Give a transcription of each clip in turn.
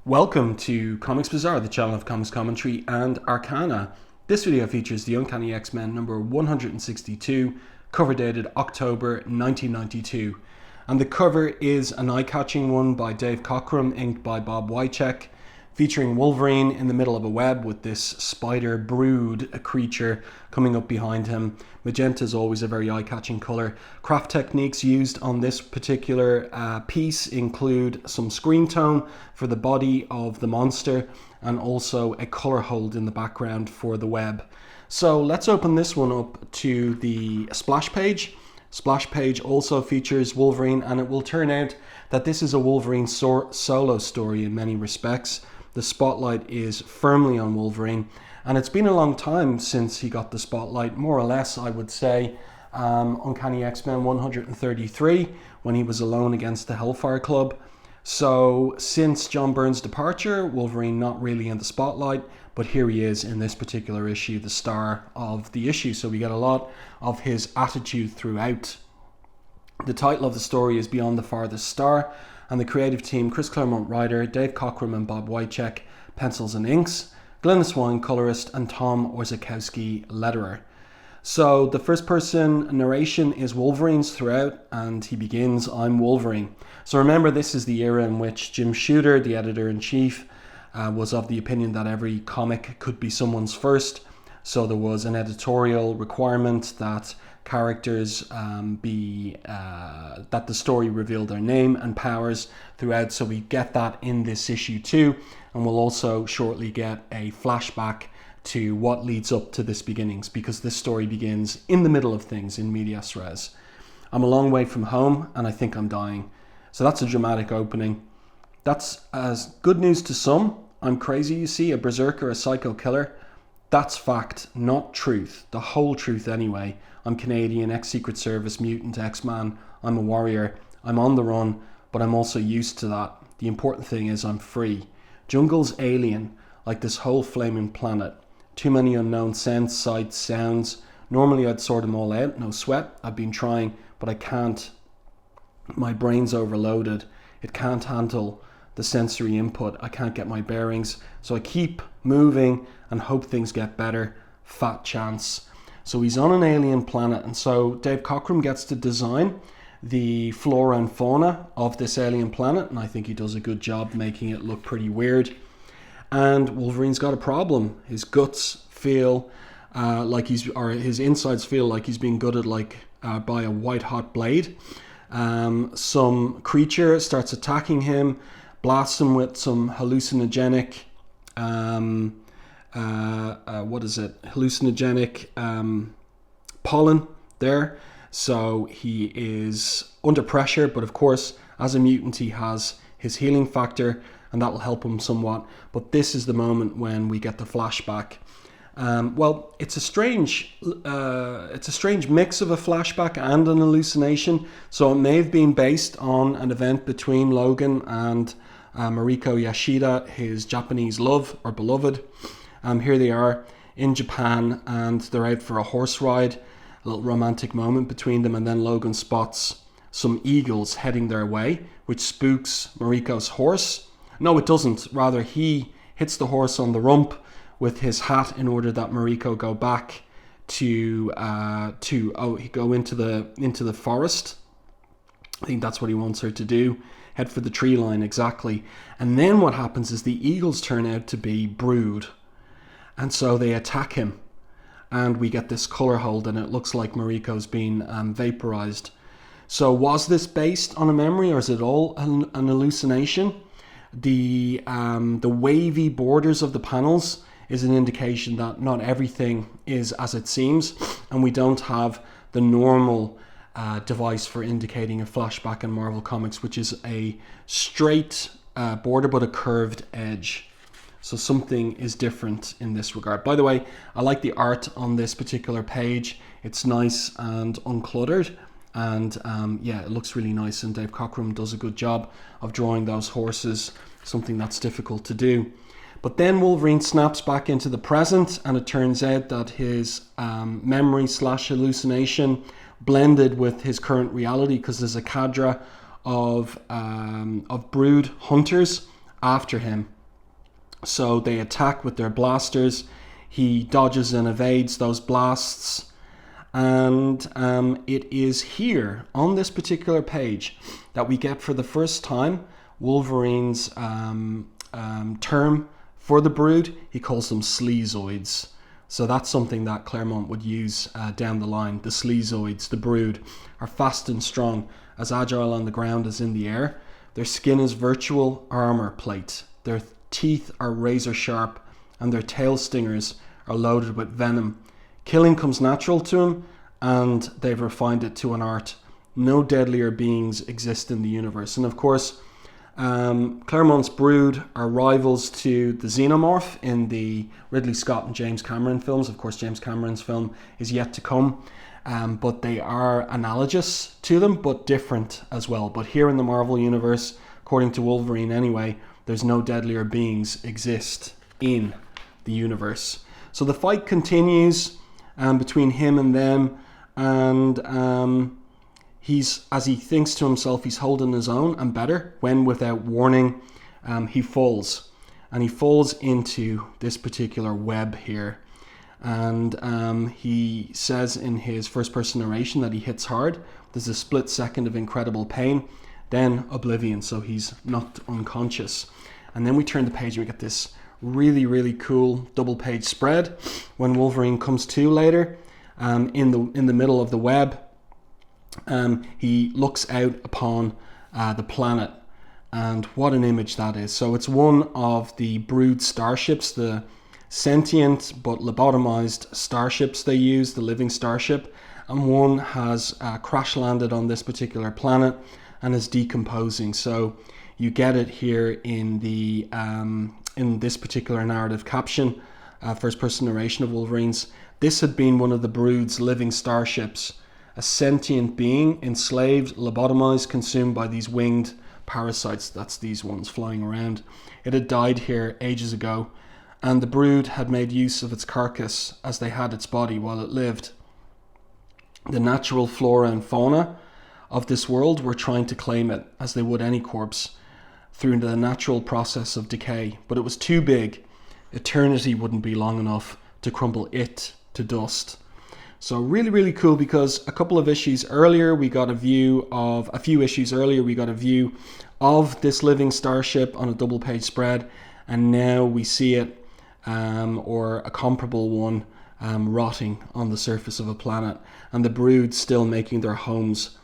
Welcome to Comics Bazaar, the channel of comics commentary and arcana. This video features the Uncanny X-Men number 162, cover dated October 1992. And the cover is an eye-catching one by Dave Cockrum, inked by Bob Wiacek, featuring Wolverine in the middle of a web with this spider brood, a creature, coming up behind him. Magenta is always a very eye-catching colour. Craft techniques used on this particular piece include some screen tone for the body of the monster and also a colour hold in the background for the web. So let's open this one up to the splash page. Splash page also features Wolverine, and it will turn out that this is a Wolverine solo story in many respects. The spotlight is firmly on Wolverine, and it's been a long time since he got the spotlight, more or less, I would say. Uncanny X-Men 133, when he was alone against the Hellfire Club. So since John Byrne's departure, Wolverine not really in the spotlight, but here he is in this particular issue, the star of the issue. So we get a lot of his attitude throughout. The title of the story is Beyond the Farthest Star, and the creative team, Chris Claremont writer, Dave Cockrum and Bob Wiacek pencils and inks, Glennis Wine colorist, and Tom Orzechowski letterer. So the first person narration is Wolverine's throughout, and he begins, "I'm Wolverine." So remember, this is the era in which Jim Shooter, the editor-in-chief, was of the opinion that every comic could be someone's first. So there was an editorial requirement that characters that the story reveal their name and powers throughout. So we get that in this issue too, and we'll also shortly get a flashback to what leads up to this beginnings, because this story begins in the middle of things, in medias res. "I'm a long way from home and I think I'm dying." So that's a dramatic opening. That's as good news to some. I'm crazy, you see, a berserker, a psycho killer. That's fact, not truth. The whole truth anyway. I'm Canadian, ex-Secret Service, mutant, X-Man. I'm a warrior. I'm on the run, but I'm also used to that. The important thing is I'm free. Jungle's alien, like this whole flaming planet. Too many unknown scents, sights, sounds. Normally I'd sort them all out, no sweat. I've been trying, but I can't. My brain's overloaded. It can't handle the sensory input. I can't get my bearings. So I keep moving and hope things get better. Fat chance. So he's on an alien planet, and so Dave Cockrum gets to design the flora and fauna of this alien planet, and I think he does a good job making it look pretty weird. And Wolverine's got a problem. His guts feel his insides feel like he's being gutted by a white hot blade. Some creature starts attacking him, blasts him with some hallucinogenic pollen there. So he is under pressure, but of course, as a mutant, he has his healing factor, and that will help him somewhat. But this is the moment when we get the flashback. It's a strange mix of a flashback and an hallucination. So it may have been based on an event between Logan and Mariko Yashida, his Japanese love or beloved. Here they are in Japan, and they're out for a horse ride. A little romantic moment between them, and then Logan spots some eagles heading their way, which spooks Mariko's horse. No, it doesn't. Rather, he hits the horse on the rump with his hat in order that Mariko go back to go into the forest. I think that's what he wants her to do. Head for the tree line, exactly. And then what happens is the eagles turn out to be brood, and so they attack him, and we get this color hold, and it looks like Mariko's been vaporized. So was this based on a memory, or is it all an hallucination? The wavy borders of the panels is an indication that not everything is as it seems, and we don't have the normal device for indicating a flashback in Marvel Comics, which is a straight border but a curved edge. So something is different in this regard. By the way, I like the art on this particular page. It's nice and uncluttered, and it looks really nice, and Dave Cockrum does a good job of drawing those horses, something that's difficult to do. But then Wolverine snaps back into the present, and it turns out that his memory / hallucination blended with his current reality, because there's a cadre of brood hunters after him. So they attack with their blasters. He dodges and evades those blasts. And it is here on this particular page that we get for the first time Wolverine's term for the Brood. He calls them sleazoids. So that's something that Claremont would use down the line. The sleazoids, the Brood, are fast and strong, as agile on the ground as in the air. Their skin is virtual armor plate. Their teeth are razor sharp, and their tail stingers are loaded with venom. Killing comes natural to them, and they've refined it to an art. No deadlier beings exist in the universe. And of course, Claremont's Brood are rivals to the Xenomorph in the Ridley Scott and James Cameron films. Of course, James Cameron's film is yet to come, but they are analogous to them, but different as well. But here in the Marvel Universe, according to Wolverine anyway, there's no deadlier beings exist in the universe. So the fight continues between him and them, and he's, as he thinks to himself, he's holding his own and better, when without warning he falls. And he falls into this particular web here. And he says in his first person narration that he hits hard. There's a split second of incredible pain, then oblivion, so he's knocked unconscious. And then we turn the page and we get this really, really cool double page spread when Wolverine comes to later in the middle of the web. He looks out upon the planet, and what an image that is. So it's one of the Brood starships, the sentient but lobotomized starships they use, the living starship, and one has crash landed on this particular planet and is decomposing. So you get it here in the in this particular narrative caption, first person narration of Wolverine's. This had been one of the Brood's living starships, a sentient being, enslaved, lobotomized, consumed by these winged parasites. That's these ones flying around. It had died here ages ago, and the Brood had made use of its carcass as they had its body while it lived. The natural flora and fauna of this world were trying to claim it, as they would any corpse, through the natural process of decay. But it was too big. Eternity wouldn't be long enough to crumble it to dust. So really, really cool, because a few issues earlier, we got a view of this living starship on a double page spread, and now we see it, or a comparable one, rotting on the surface of a planet, and the Brood still making their homes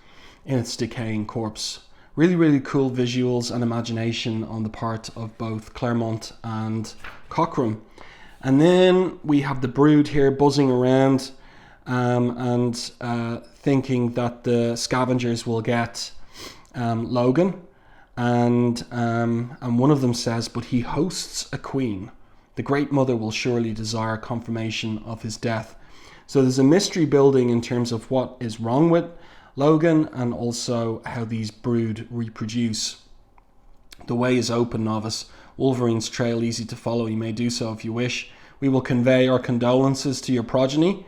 in its decaying corpse. Really, really cool visuals and imagination on the part of both Claremont and Cockrum. And then we have the Brood here buzzing around, and thinking that the scavengers will get Logan, and one of them says, but he hosts a queen. The Great Mother will surely desire confirmation of his death. So there's a mystery building in terms of what is wrong with Logan, and also how these Brood reproduce. The way is open, novice. Wolverine's trail easy to follow. You may do so if you wish. We will convey our condolences to your progeny.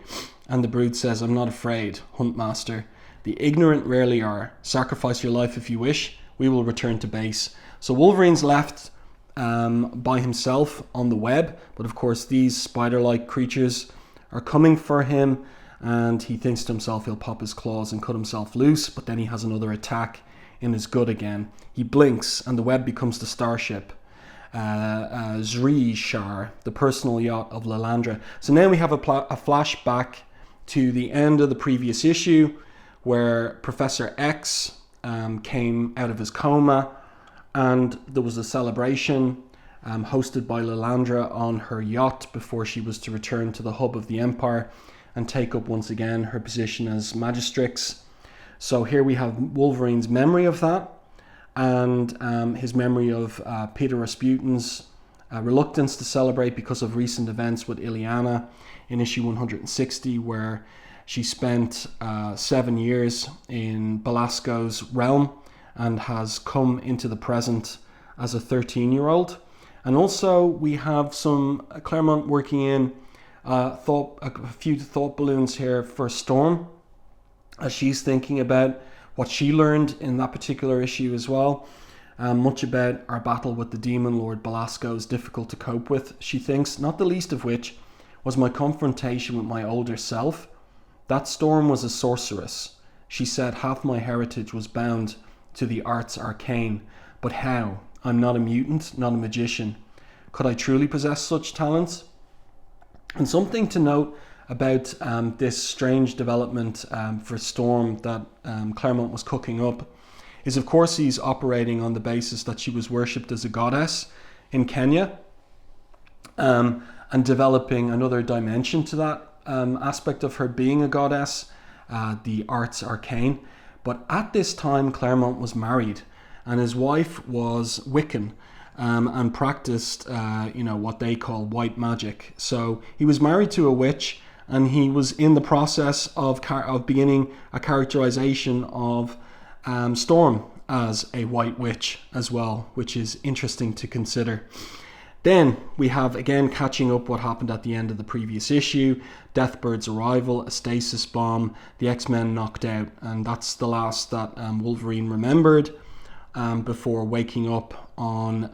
And the Brood says, I'm not afraid, Huntmaster. The ignorant rarely are. Sacrifice your life if you wish. We will return to base. So Wolverine's left by himself on the web. But of course, these spider-like creatures are coming for him. And he thinks to himself he'll pop his claws and cut himself loose. But then he has another attack in his gut again. He blinks and the web becomes the starship. Zrishar, the personal yacht of Lilandra. So now we have a flashback to the end of the previous issue, where Professor X came out of his coma, and there was a celebration hosted by Lilandra on her yacht before she was to return to the hub of the Empire and take up once again her position as Magistrix. So here we have Wolverine's memory of that, and his memory of Peter Rasputin's reluctance to celebrate because of recent events with Illyana in issue 160, where she spent 7 years in Belasco's realm and has come into the present as a 13-year-old. And also we have some Claremont working in a few thought balloons here for Storm, as she's thinking about what she learned in that particular issue as well. Much about our battle with the demon Lord Belasco is difficult to cope with, she thinks, not the least of which was my confrontation with my older self. That storm was a sorceress. She said half my heritage was bound to the arts arcane. But how? I'm not a mutant, not a magician. Could I truly possess such talents? And something to note about this strange development for Storm that Claremont was cooking up is, of course, he's operating on the basis that she was worshipped as a goddess in Kenya, and developing another dimension to that aspect of her being a goddess, the arts arcane. But at this time, Claremont was married, and his wife was Wiccan, and practiced, what they call white magic. So he was married to a witch, and he was in the process of beginning a characterization of Storm as a white witch as well, which is interesting to consider. Then we have, again, catching up what happened at the end of the previous issue, Deathbird's arrival, a stasis bomb, the X-Men knocked out, and that's the last that Wolverine remembered before waking up on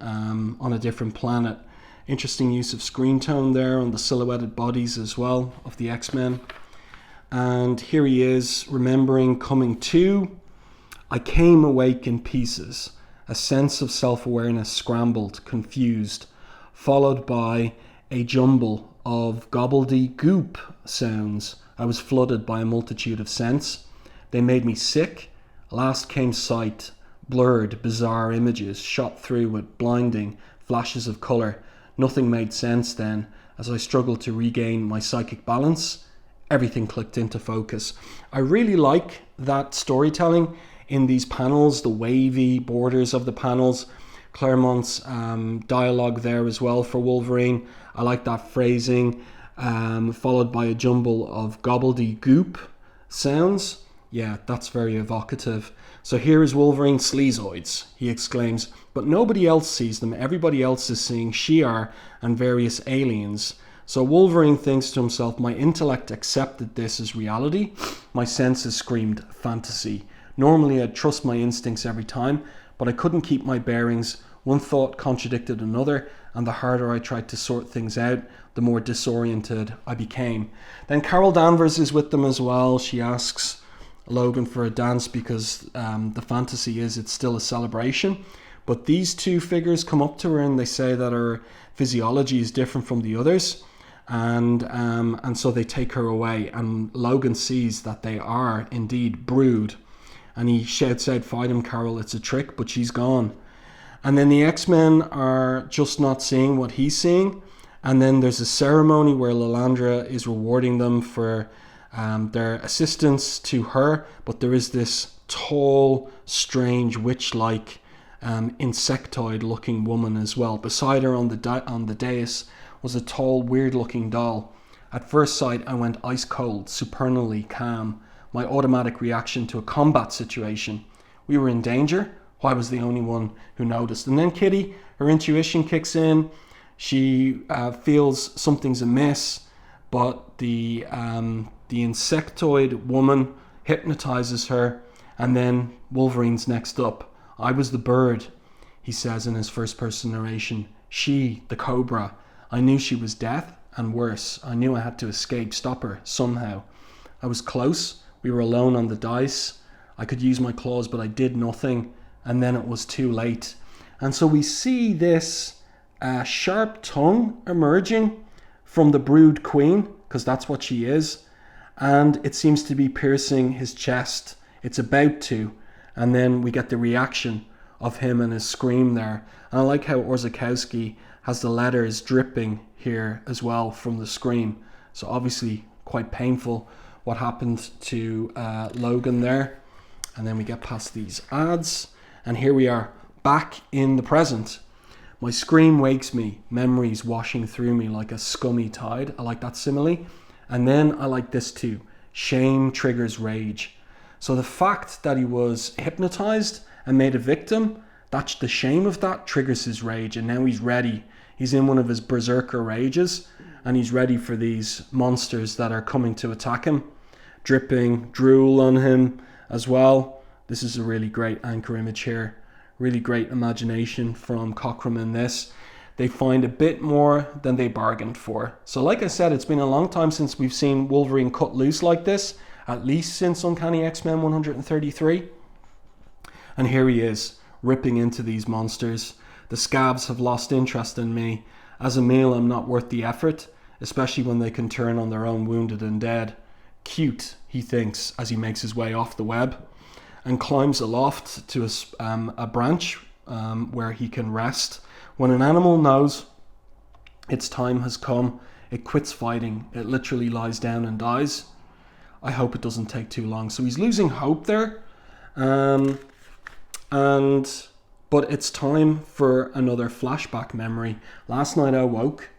a different planet. Interesting use of screen tone there on the silhouetted bodies as well of the X-Men. And here he is, remembering coming to. I came awake in pieces, a sense of self-awareness scrambled, confused, followed by a jumble of gobbledygook sounds. I was flooded by a multitude of scents. They made me sick. Last came sight, blurred, bizarre images shot through with blinding flashes of colour. Nothing made sense then. As I struggled to regain my psychic balance, everything clicked into focus. I really like that storytelling in these panels, the wavy borders of the panels. Claremont's dialogue there as well for Wolverine. I like that phrasing, followed by a jumble of gobbledygook sounds. Yeah, that's very evocative. So here is Wolverine sleazoids, he exclaims, but nobody else sees them. Everybody else is seeing Shi'ar and various aliens. So Wolverine thinks to himself, my intellect accepted this as reality. My senses screamed fantasy. Normally I'd trust my instincts every time, but I couldn't keep my bearings. One thought contradicted another, and the harder I tried to sort things out, the more disoriented I became. Then Carol Danvers is with them as well. She asks Logan for a dance because the fantasy is it's still a celebration. But these two figures come up to her and they say that her physiology is different from the others. And so they take her away. And Logan sees that they are indeed brood. And he shouts out, fight him, Carol, it's a trick, but she's gone. And then the X-Men are just not seeing what he's seeing. And then there's a ceremony where Lilandra is rewarding them for their assistance to her. But there is this tall, strange, witch-like, insectoid-looking woman as well. Beside her on the dais was a tall, weird-looking doll. At first sight, I went ice-cold, supernally calm. My automatic reaction to a combat situation. We were in danger. I was the only one who noticed. And then Kitty, her intuition kicks in. She feels something's amiss, but the insectoid woman hypnotizes her. And then Wolverine's next up. I was the bird, he says in his first-person narration. She, the cobra. I knew she was death and worse. I knew I had to escape, stop her somehow. I was close. We were alone on the dice. I could use my claws, but I did nothing. And then it was too late. And so we see this sharp tongue emerging from the brood queen, because that's what she is. And it seems to be piercing his chest. It's about to. And then we get the reaction of him and his scream there. And I like how Orzechowski has the letters dripping here as well from the scream. So obviously quite painful what happened to Logan there. And then we get past these ads. And here we are, back in the present. My scream wakes me, memories washing through me like a scummy tide. I like that simile. And then I like this too. Shame triggers rage. So the fact that he was hypnotized and made a victim, that's the shame of that triggers his rage. And now he's ready. He's in one of his berserker rages. And he's ready for these monsters that are coming to attack him. Dripping drool on him as well. This is a really great anchor image here. Really great imagination from Cockrum in this. They find a bit more than they bargained for. So like I said, it's been a long time since we've seen Wolverine cut loose like this, at least since Uncanny X-Men 133. And here he is, ripping into these monsters. The scabs have lost interest in me. As a meal, I'm not worth the effort, especially when they can turn on their own wounded and dead. Cute, he thinks, as he makes his way off the web and climbs aloft to a branch where he can rest. When an animal knows its time has come, it quits fighting. It literally lies down and dies. I hope it doesn't take too long. So he's losing hope there. But it's time for another flashback memory. Last night I woke.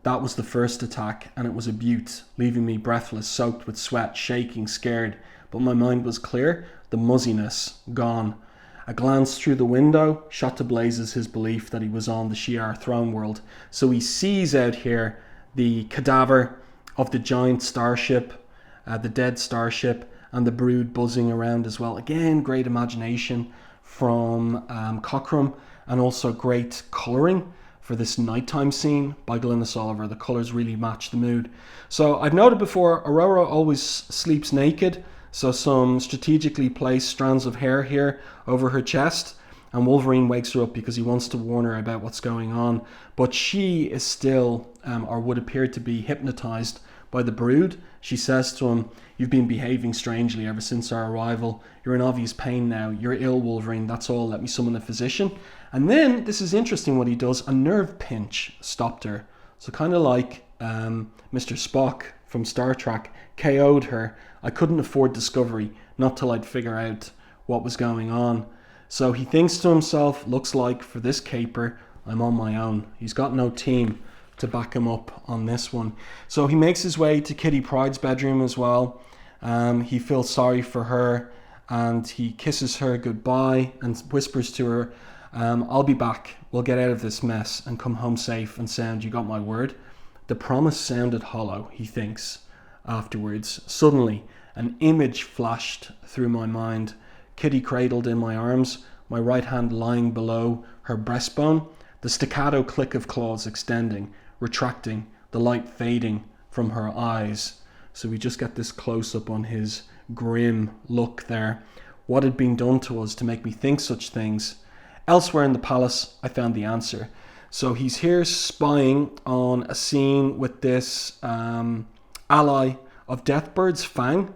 That was the first attack, and it was a beaut, leaving me breathless, soaked with sweat, shaking, scared. But my mind was clear, the muzziness gone. A glance through the window shot to blazes his belief that he was on the Shi'ar throne world. So he sees out here the cadaver of the giant starship, the dead starship, and the brood buzzing around as well. Again, great imagination from Cockrum, and also great colouring for this nighttime scene by Glynis Oliver. The colours really match the mood. So I've noted before, Aurora always sleeps naked. So some strategically placed strands of hair here over her chest, and Wolverine wakes her up because he wants to warn her about what's going on. But she is still, or would appear to be, hypnotized by the brood. She says to him, "You've been behaving strangely ever since our arrival. You're in obvious pain now. You're ill, Wolverine. That's all. Let me summon a physician." And then, this is interesting what he does, a nerve pinch stopped her. So kind of like Mr. Spock from Star Trek KO'd her. I couldn't afford discovery, not till I'd figure out what was going on. So he thinks to himself, looks like for this caper, I'm on my own. He's got no team to back him up on this one. So he makes his way to Kitty Pryde's bedroom as well. He feels sorry for her, and he kisses her goodbye and whispers to her, I'll be back. We'll get out of this mess and come home safe and sound. You got my word? The promise sounded hollow, he thinks. Afterwards, suddenly, an image flashed through my mind. Kitty cradled in my arms, my right hand lying below her breastbone, the staccato click of claws extending, retracting, the light fading from her eyes. So we just get this close-up on his grim look there. What had been done to us to make me think such things? Elsewhere in the palace, I found the answer. So he's here spying on a scene with this ally of Deathbird's, Fang,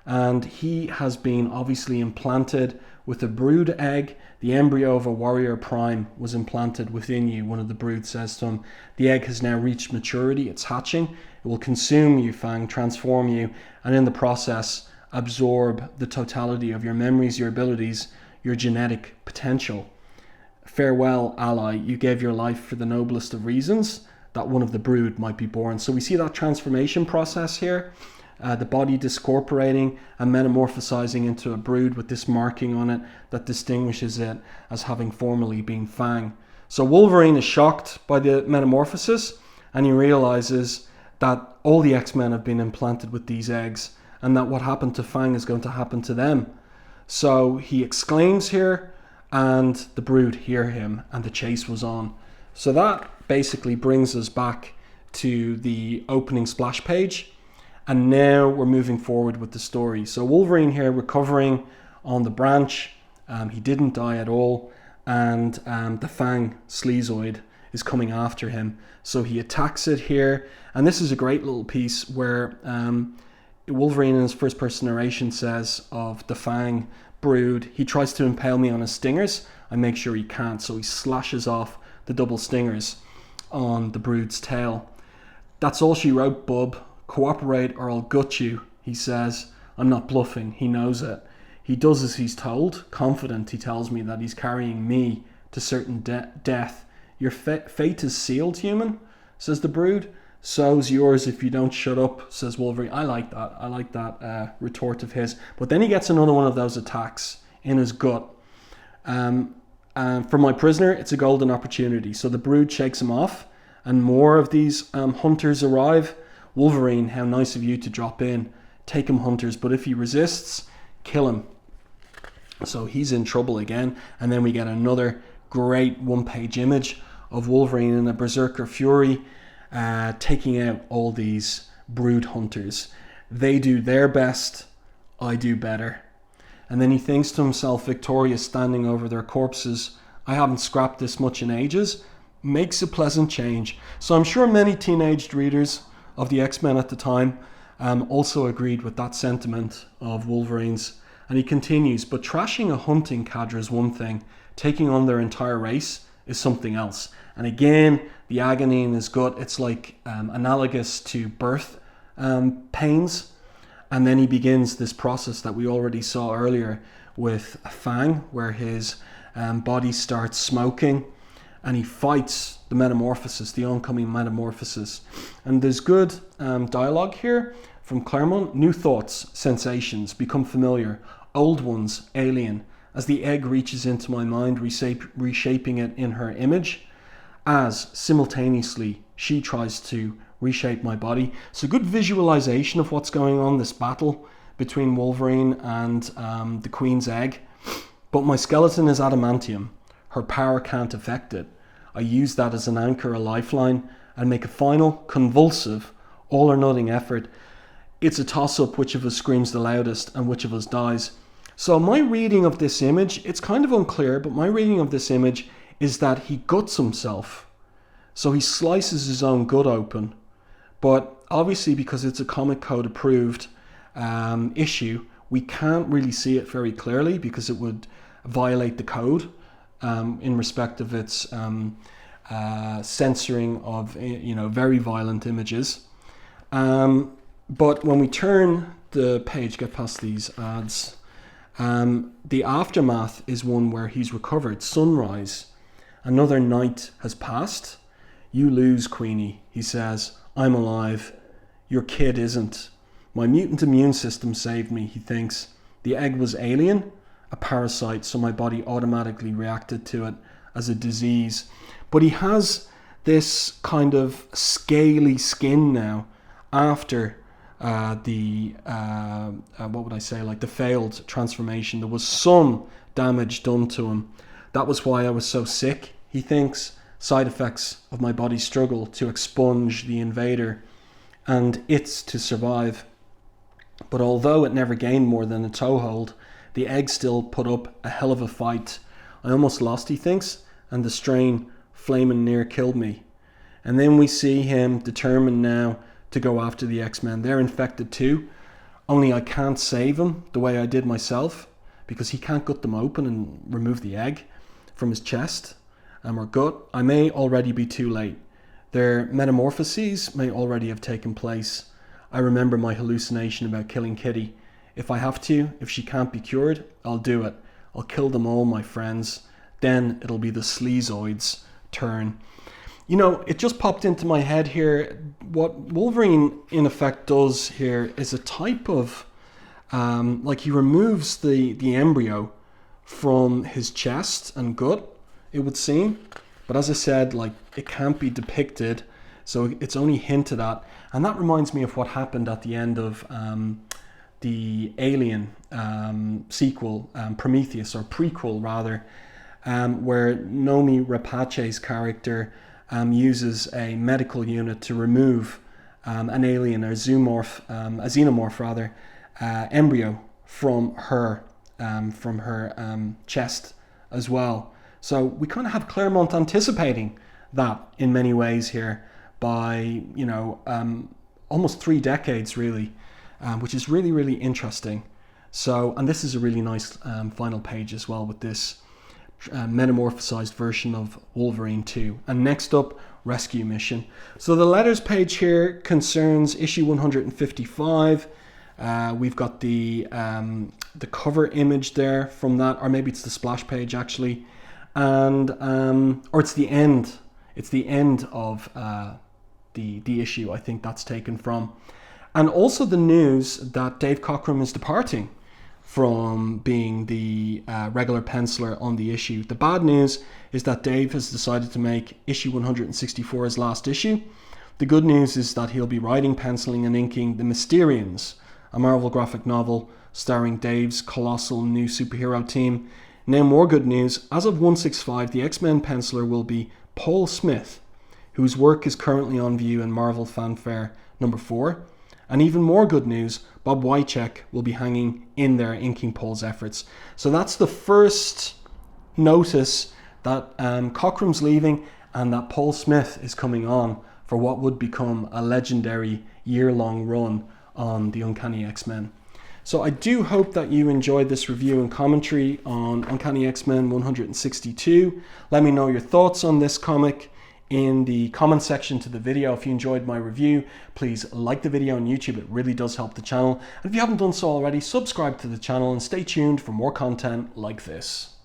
and he has been obviously implanted with a brood egg. The embryo of a warrior prime was implanted within you, one of the brood says to him. The egg has now reached maturity, it's hatching. It will consume you, Fang, transform you, and in the process absorb the totality of your memories, your abilities, your genetic potential. Farewell, ally, you gave your life for the noblest of reasons, that one of the brood might be born. So we see that transformation process here, the body discorporating and metamorphosizing into a brood with this marking on it that distinguishes it as having formerly been Fang. So Wolverine is shocked by the metamorphosis, and he realizes that all the X-Men have been implanted with these eggs, and that what happened to Fang is going to happen to them. So he exclaims here, and the brood hear him, and the chase was on. So that basically brings us back to the opening splash page, and now we're moving forward with the story. So Wolverine here recovering on the branch. He didn't die at all, and the Fang Sleazoid is coming after him. So he attacks it here, and this is a great little piece where Wolverine in his first person narration says of the Fang brood, he tries to impale me on his stingers. I make sure he can't, so he slashes off the double stingers on the brood's tail. That's all she wrote, bub. Cooperate or I'll gut you, he says. I'm not bluffing, he knows it. He does as he's told. Confident, he tells me that he's carrying me to certain death. Your fate is sealed, human, says the brood. So's yours if you don't shut up, says Wolverine. I like that retort of his. But then he gets another one of those attacks in his gut. For my prisoner, it's a golden opportunity. So the brood shakes him off, and more of these hunters arrive. Wolverine, how nice of you to drop in. Take him, hunters, but if he resists, kill him. So he's in trouble again. And then we get another great one-page image of Wolverine in a berserker fury, taking out all these brood hunters. They do their best, I do better. And then he thinks to himself, victorious, standing over their corpses, I haven't scrapped this much in ages. Makes a pleasant change. So I'm sure many teenaged readers of the X-Men at the time also agreed with that sentiment of Wolverine's. And he continues, but trashing a hunting cadre is one thing. Taking on their entire race is something else. And again, the agony in his gut, it's like analogous to birth pains. And then he begins this process that we already saw earlier with Fang, where his body starts smoking and he fights the metamorphosis, the oncoming metamorphosis. And there's good dialogue here from Claremont. New thoughts, sensations, become familiar. Old ones, alien. As the egg reaches into my mind, reshaping it in her image, as simultaneously she tries to reshape my body. So good visualization of what's going on, this battle between Wolverine and the Queen's egg. But my skeleton is adamantium. Her power can't affect it. I use that as an anchor, a lifeline, and make a final, convulsive, all or nothing effort. It's a toss-up which of us screams the loudest and which of us dies. So my reading of this image, it's kind of unclear, but my reading of this image is that he guts himself. So he slices his own gut open. But obviously, because it's a Comic Code approved issue, we can't really see it very clearly because it would violate the code in respect of its censoring of very violent images. But when we turn the page, get past these ads, the aftermath is one where he's recovered. Sunrise. Another night has passed. You lose, Queenie, he says. I'm alive. Your kid isn't. My mutant immune system saved me, he thinks. The egg was alien, a parasite, so my body automatically reacted to it as a disease. But he has this kind of scaly skin now after the failed transformation. There was some damage done to him. That was why I was so sick, he thinks. Side effects of my body's struggle to expunge the invader and it's to survive. But although it never gained more than a toehold, the egg still put up a hell of a fight. I almost lost, he thinks, and the strain flaming near killed me. And then we see him determined now to go after the X-Men. They're infected too, only I can't save them the way I did myself because he can't gut them open and remove the egg from his chest or gut. I may already be too late. Their metamorphoses may already have taken place. I remember my hallucination about killing Kitty. If I have to, if she can't be cured, I'll do it. I'll kill them all, my friends. Then it'll be the sleazoids' turn. You know, it just popped into my head here. What Wolverine, in effect, does here is a type of... he removes the embryo from his chest and gut, it would seem. But as I said, it can't be depicted, so it's only hinted at. And that reminds me of what happened at the end of the Alien sequel, Prometheus, or prequel rather, where Nomi Rapace's character uses a medical unit to remove an alien or a xenomorph embryo from her chest as well. So we kind of have Claremont anticipating that in many ways here by almost 3 decades really, which is really, really interesting. So, and this is a really nice final page as well with this metamorphosized version of Wolverine 2. And next up, Rescue Mission. So the letters page here concerns issue 155. We've got the cover image there from that, or maybe it's the splash page actually, and or it's the end. It's the end of the issue. I think that's taken from, and also the news that Dave Cockrum is departing from being the regular penciler on the issue. The bad news is that Dave has decided to make issue 164 his last issue. The good news is that he'll be writing, penciling and inking the Mysterians a Marvel graphic novel starring Dave's colossal new superhero team. Now more good news, as of 165, the X-Men penciler will be Paul Smith, whose work is currently on view in Marvel Fanfare number 4. And even more good news, Bob Wiacek will be hanging in there inking Paul's efforts. So that's the first notice that Cockrum's leaving and that Paul Smith is coming on for what would become a legendary year-long run on the Uncanny X-Men. So I do hope that you enjoyed this review and commentary on Uncanny X-Men 162. Let me know your thoughts on this comic in the comment section to the video. If you enjoyed my review, please like the video on YouTube. It really does help the channel. And if you haven't done so already, subscribe to the channel and stay tuned for more content like this.